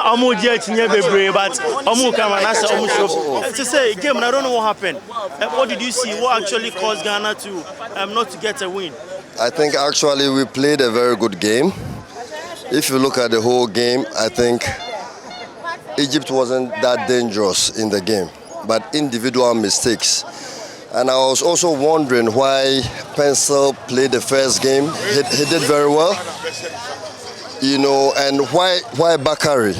Amu Jetnye Bebre, but Amu Kamanasa Amu. To say game, I don't know what happened. What did you see? What actually caused Ghana to not to get a win? I think actually we played a very good game. If you look at the whole game, I think Egypt wasn't that dangerous in the game, but individual mistakes. And I was also wondering why Pencil played the first game. He did very well, and why Bakari?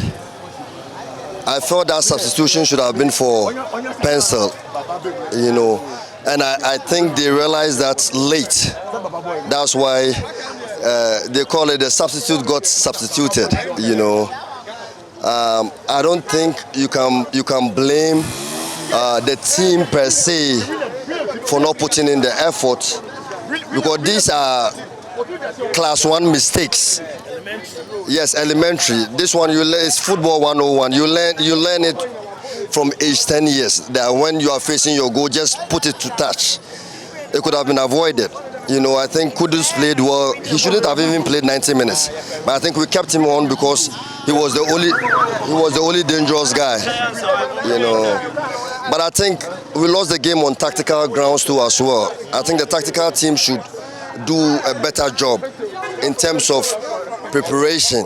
I thought that substitution should have been for Pencil, and I think they realized that late. That's why they call it the substitute got substituted. I don't think you can blame the team per se for not putting in the effort, because these are class 1 mistakes. Yes, elementary. This one is football 101. You learn it from age 10 years. That when you are facing your goal, just put it to touch. It could have been avoided. I think Kudus played well. He shouldn't have even played 90 minutes, but I think we kept him on because he was the only dangerous guy. But I think we lost the game on tactical grounds too as well. I think the tactical team should do a better job in terms of preparation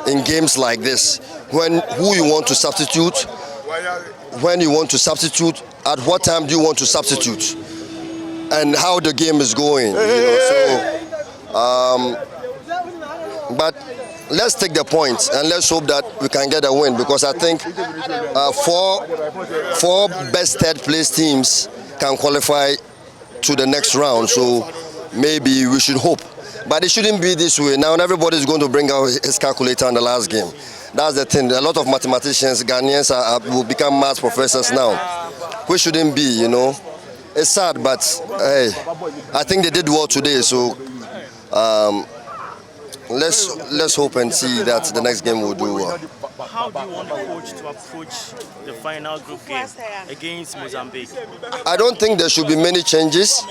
in games like this. Who you want to substitute, when you want to substitute, at what time do you want to substitute, and how the game is going. But let's take the points and let's hope that we can get a win, because I think four best third place teams can qualify to the next round. So maybe we should hope. But it shouldn't be this way. Now everybody's going to bring out his calculator in the last game. That's the thing. A lot of mathematicians, Ghanaians will become maths professors now. We shouldn't be, It's sad, but hey, I think they did well today. So let's hope and see that the next game will do well. How do you want the coach to approach the final group game against Mozambique? I don't think there should be many changes.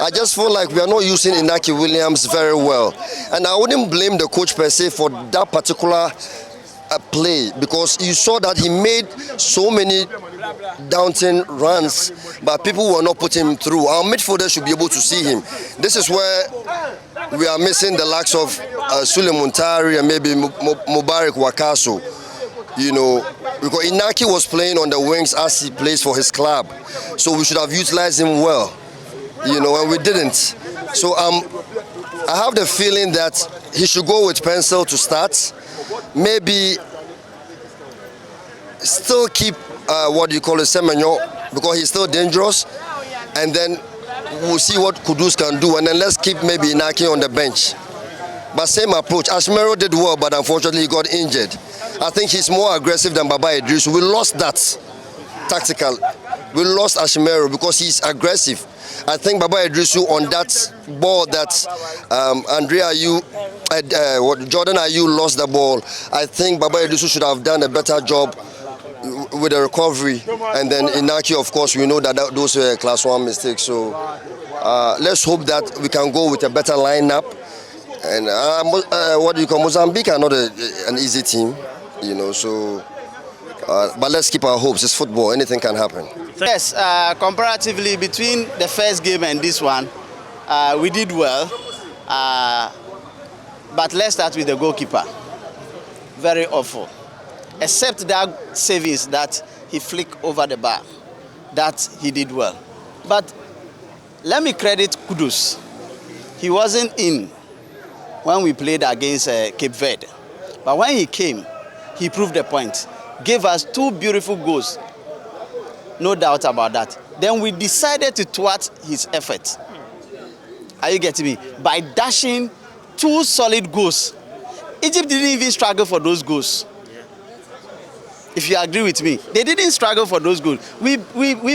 I just feel like we are not using Inaki Williams very well. And I wouldn't blame the coach per se for that particular play, because you saw that he made so many downturn runs, but people were not putting him through. Our midfielders should be able to see him. This is where we are missing the likes of Sule Muntari and maybe Mubarak Wakaso. Because Inaki was playing on the wings as he plays for his club. So we should have utilized him well, and we didn't. So I have the feeling that he should go with Pencil to start. Maybe still keep Semenyo, because he's still dangerous, and then we'll see what Kudus can do, and then let's keep maybe Inaki on the bench. But same approach. Ashmero did well, but unfortunately he got injured. I think he's more aggressive than Baba Idris. We lost that tactical. We lost Ashmero because he's aggressive. I think Baba Idrisu on that ball that Jordan Ayew lost the ball. I think Baba Idrisu should have done a better job with the recovery. And then Inaki, of course, we know that those were class 1 mistakes. So let's hope that we can go with a better lineup. And Mozambique are not an easy team, so. But let's keep our hopes. It's football. Anything can happen. Yes, comparatively between the first game and this one, we did well. But let's start with the goalkeeper. Very awful. Except that savings that he flicked over the bar, that he did well. But let me credit Kudus. He wasn't in when we played against Cape Verde. But when he came, he proved the point. Gave us 2 beautiful goals. No doubt about that. Then we decided to thwart his effort. Are you getting me? By dashing 2 solid goals. Egypt didn't even struggle for those goals. If you agree with me, they didn't struggle for those goals. We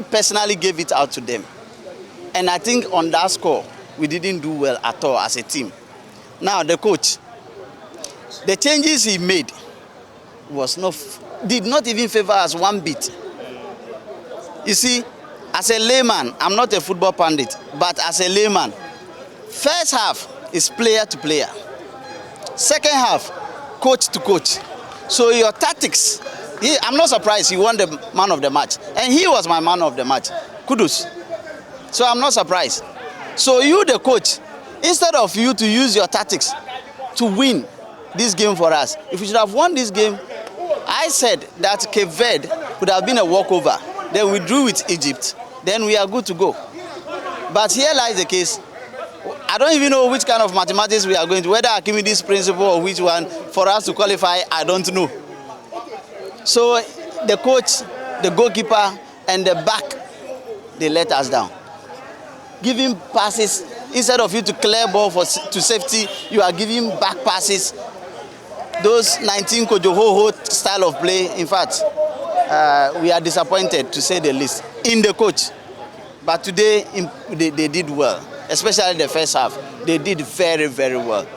personally gave it out to them. And I think on that score, we didn't do well at all as a team. Now, the coach, the changes he made did not even favor us one bit. You see, as a layman, I'm not a football pundit, but as a layman, first half is player to player. Second half, coach to coach. So your tactics, I'm not surprised he won the man of the match. And he was my man of the match. Kudos. So I'm not surprised. So you, the coach, instead of you to use your tactics to win this game for us, if you should have won this game, I said that Cape Verde would have been a walkover. Then we drew with Egypt. Then we are good to go. But here lies the case. I don't even know which kind of mathematics we are going to, whether Archimedes principle or which one, for us to qualify, I don't know. So the coach, the goalkeeper, and the back, they let us down. Giving passes, instead of you to clear ball to safety, you are giving back passes. Those 19 Kojohoho style of play, in fact, we are disappointed, to say the least, in the coach. But today, they did well, especially the first half. They did very, very well.